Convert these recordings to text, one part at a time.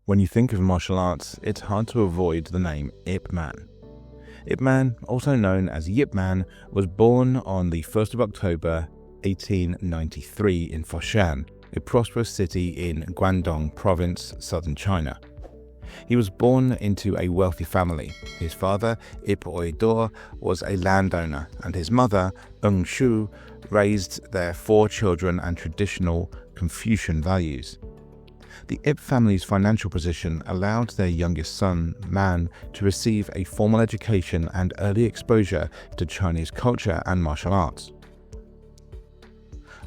When you think of martial arts, it's hard to avoid the name Yip Man. Yip Man, also known as Yip Man, was born on the 1st of October 1893 in Foshan, a prosperous city in Guangdong Province, southern China. He was born into a wealthy family. His father, Yip Oidor, was a landowner, and his mother, Shu, raised their 4 children and traditional Confucian values. The Yip family's financial position allowed their youngest son, Man, to receive a formal education and early exposure to Chinese culture and martial arts.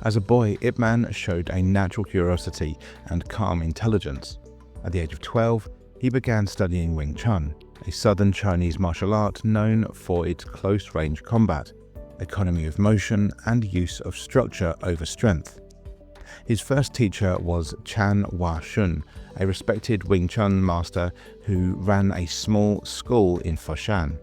As a boy, Yip Man showed a natural curiosity and calm intelligence. At the age of 12, he began studying Wing Chun, a southern Chinese martial art known for its close-range combat, economy of motion, and use of structure over strength. His first teacher was Chan Hua Shun, a respected Wing Chun master who ran a small school in Foshan.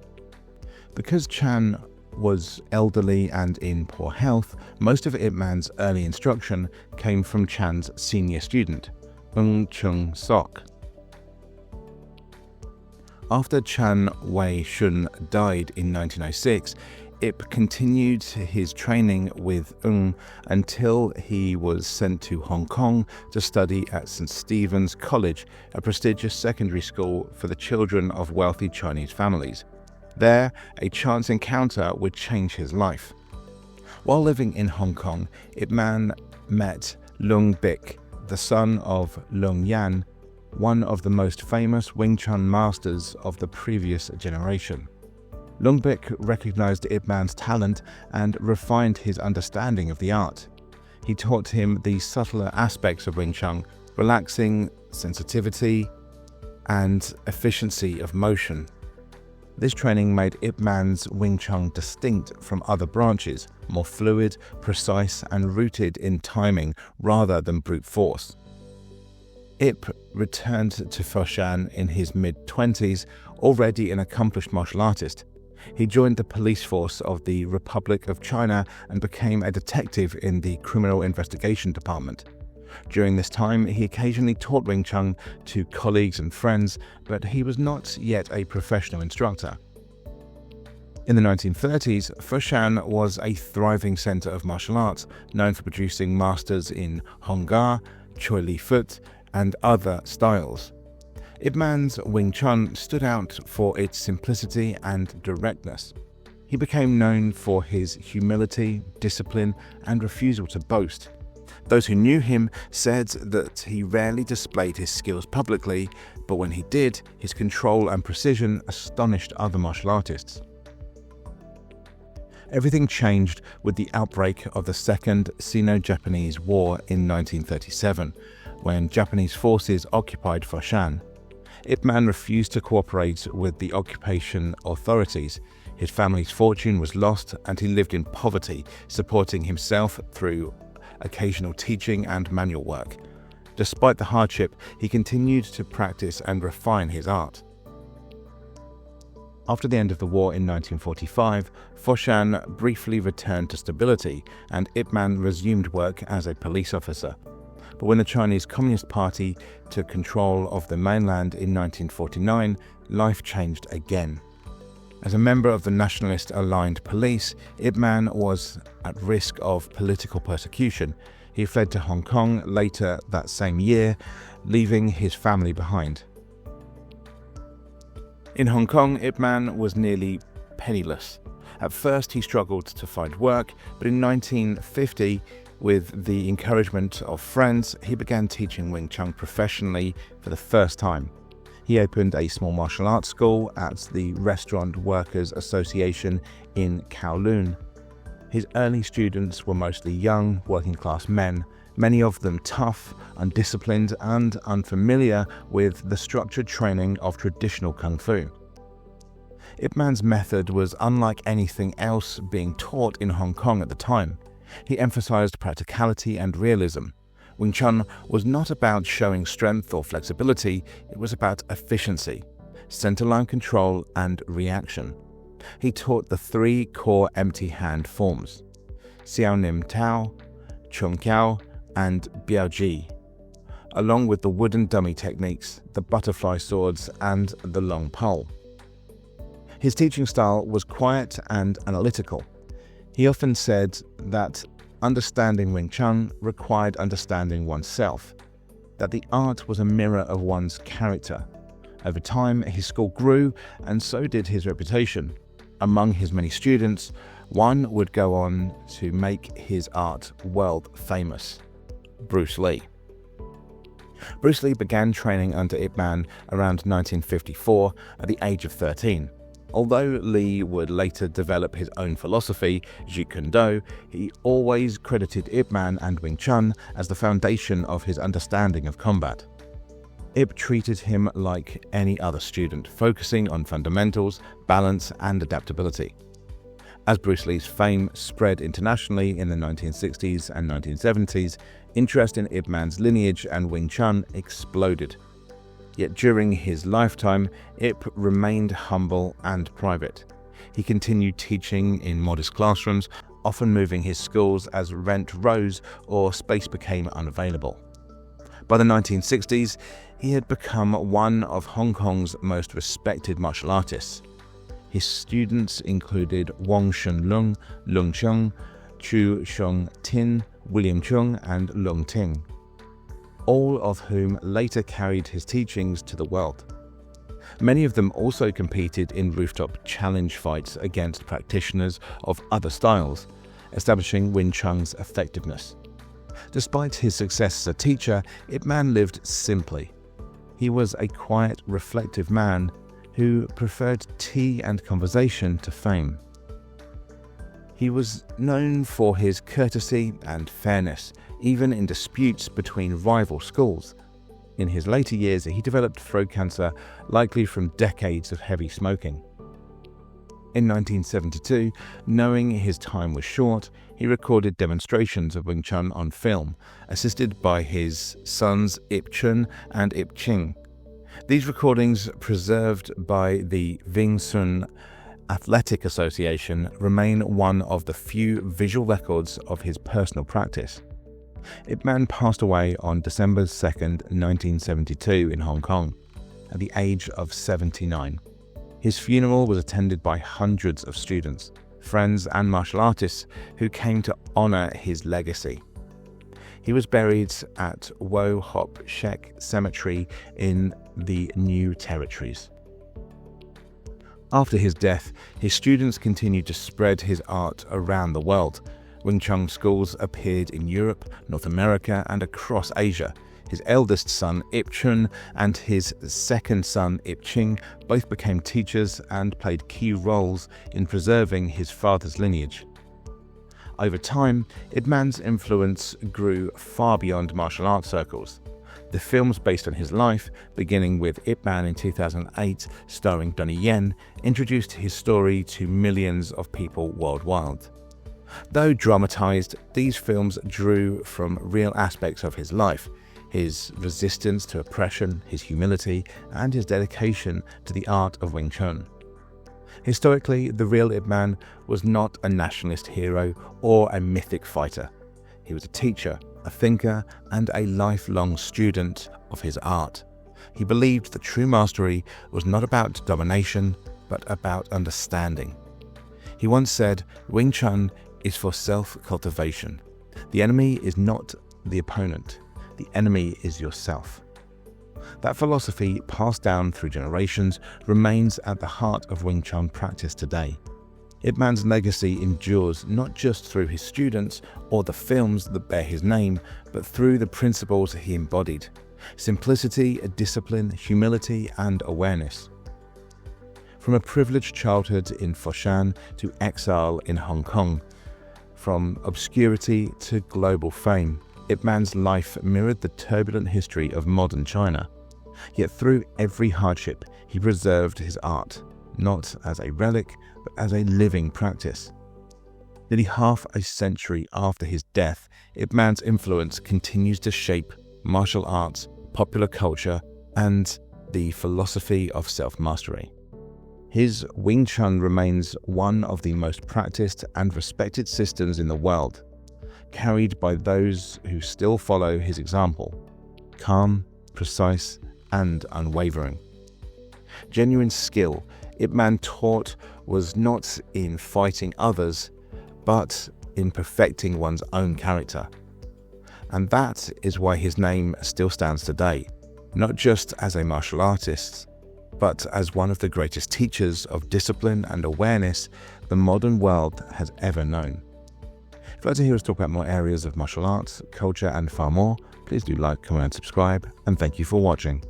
Because Chan was elderly and in poor health, most of Yip Man's early instruction came from Chan's senior student, Wing Chun Sok. After Chan Wei Shun died in 1906, Yip continued his training with until he was sent to Hong Kong to study at St. Stephen's College, a prestigious secondary school for the children of wealthy Chinese families. There, a chance encounter would change his life. While living in Hong Kong, Yip Man met Lung Bik, the son of Lung Yan, one of the most famous Wing Chun masters of the previous generation. Lung Bik recognized Yip Man's talent and refined his understanding of the art. He taught him the subtler aspects of Wing Chun, relaxing sensitivity and efficiency of motion. This training made Yip Man's Wing Chun distinct from other branches, more fluid, precise, and rooted in timing rather than brute force. Yip returned to Foshan in his mid-20s, already an accomplished martial artist. He joined the police force of the Republic of China and became a detective in the Criminal Investigation Department. During this time, he occasionally taught Wing Chun to colleagues and friends, but he was not yet a professional instructor. In the 1930s, Foshan was a thriving center of martial arts, known for producing masters in Hong Ga, Choi Li Fut, and other styles. Yip Man's Wing Chun stood out for its simplicity and directness. He became known for his humility, discipline, and refusal to boast. Those who knew him said that he rarely displayed his skills publicly, but when he did, his control and precision astonished other martial artists. Everything changed with the outbreak of the Second Sino-Japanese War in 1937, when Japanese forces occupied Foshan. Yip Man refused to cooperate with the occupation authorities. His family's fortune was lost and he lived in poverty, supporting himself through occasional teaching and manual work. Despite the hardship, he continued to practice and refine his art. After the end of the war in 1945, Foshan briefly returned to stability and Yip Man resumed work as a police officer. But when the Chinese Communist Party took control of the mainland in 1949, life changed again. As a member of the nationalist-aligned police, Yip Man was at risk of political persecution. He fled to Hong Kong later that same year, leaving his family behind. In Hong Kong, Yip Man was nearly penniless. At first, he struggled to find work, but in 1950, with the encouragement of friends, he began teaching Wing Chun professionally for the first time. He opened a small martial arts school at the Restaurant Workers Association in Kowloon. His early students were mostly young, working-class men, many of them tough, undisciplined, and unfamiliar with the structured training of traditional kung fu. Yip Man's method was unlike anything else being taught in Hong Kong at the time. He emphasized practicality and realism. Wing Chun was not about showing strength or flexibility, it was about efficiency, center-line control, and reaction. He taught the 3 core empty hand forms, Xiao Nim Tao, Chung Kiao, and Biao Ji. along with the wooden dummy techniques, the butterfly swords, and the long pole. His teaching style was quiet and analytical. He often said that understanding Wing Chun required understanding oneself, that the art was a mirror of one's character. Over time, his school grew, and so did his reputation. Among his many students, one would go on to make his art world famous: Bruce Lee. Bruce Lee began training under Yip Man around 1954 at the age of 13. Although Lee would later develop his own philosophy, Jeet Kune Do, he always credited Yip Man and Wing Chun as the foundation of his understanding of combat. Yip treated him like any other student, focusing on fundamentals, balance, and adaptability. As Bruce Lee's fame spread internationally in the 1960s and 1970s, interest in Yip Man's lineage and Wing Chun exploded. Yet during his lifetime, Yip remained humble and private. He continued teaching in modest classrooms, often moving his schools as rent rose or space became unavailable. By the 1960s, he had become one of Hong Kong's most respected martial artists. His students included Wong Shun Lung, Lung Chung, Chu Xiong Tin, William Chung, and Lung Ting, all of whom later carried his teachings to the world. Many of them also competed in rooftop challenge fights against practitioners of other styles, establishing Wing Chun's effectiveness. Despite his success as a teacher, Yip Man lived simply. He was a quiet, reflective man who preferred tea and conversation to fame. He was known for his courtesy and fairness, even in disputes between rival schools. In his later years, he developed throat cancer, likely from decades of heavy smoking. In 1972, knowing his time was short, he recorded demonstrations of Wing Chun on film, assisted by his sons Yip Chun and Yip Ching. These recordings, preserved by the Wing Chun Athletic Association, remain one of the few visual records of his personal practice. Yip Man passed away on December 2, 1972 in Hong Kong, at the age of 79. His funeral was attended by hundreds of students, friends and martial artists who came to honor his legacy. He was buried at Wo Hop Shek Cemetery in the New Territories. After his death, his students continued to spread his art around the world. Wing Chun schools appeared in Europe, North America, and across Asia. His eldest son, Yip Chun, and his second son, Yip Ching, both became teachers and played key roles in preserving his father's lineage. Over time, Yip Man's influence grew far beyond martial arts circles. The films based on his life, beginning with Yip Man in 2008, starring Donnie Yen, introduced his story to millions of people worldwide. Though dramatized, these films drew from real aspects of his life: his resistance to oppression, his humility, and his dedication to the art of Wing Chun. Historically, the real Yip Man was not a nationalist hero or a mythic fighter. He was a teacher, a thinker, and a lifelong student of his art. He believed that true mastery was not about domination, but about understanding. He once said, "Wing Chun is for self-cultivation. The enemy is not the opponent. The enemy is yourself." That philosophy, passed down through generations, remains at the heart of Wing Chun practice today. Yip Man's legacy endures not just through his students or the films that bear his name, but through the principles he embodied: simplicity, discipline, humility, and awareness. From a privileged childhood in Foshan to exile in Hong Kong, from obscurity to global fame, Yip Man's life mirrored the turbulent history of modern China. Yet through every hardship, he preserved his art, not as a relic, but as a living practice. Nearly half a century after his death, Yip Man's influence continues to shape martial arts, popular culture, and the philosophy of self-mastery. His Wing Chun remains one of the most practiced and respected systems in the world, carried by those who still follow his example. calm, precise, and unwavering. Genuine skill Yip Man taught was not in fighting others, but in perfecting one's own character. And that is why his name still stands today, not just as a martial artist, but as one of the greatest teachers of discipline and awareness the modern world has ever known. If you'd like to hear us talk about more areas of martial arts, culture, and far more, please do like, comment, and subscribe, and thank you for watching.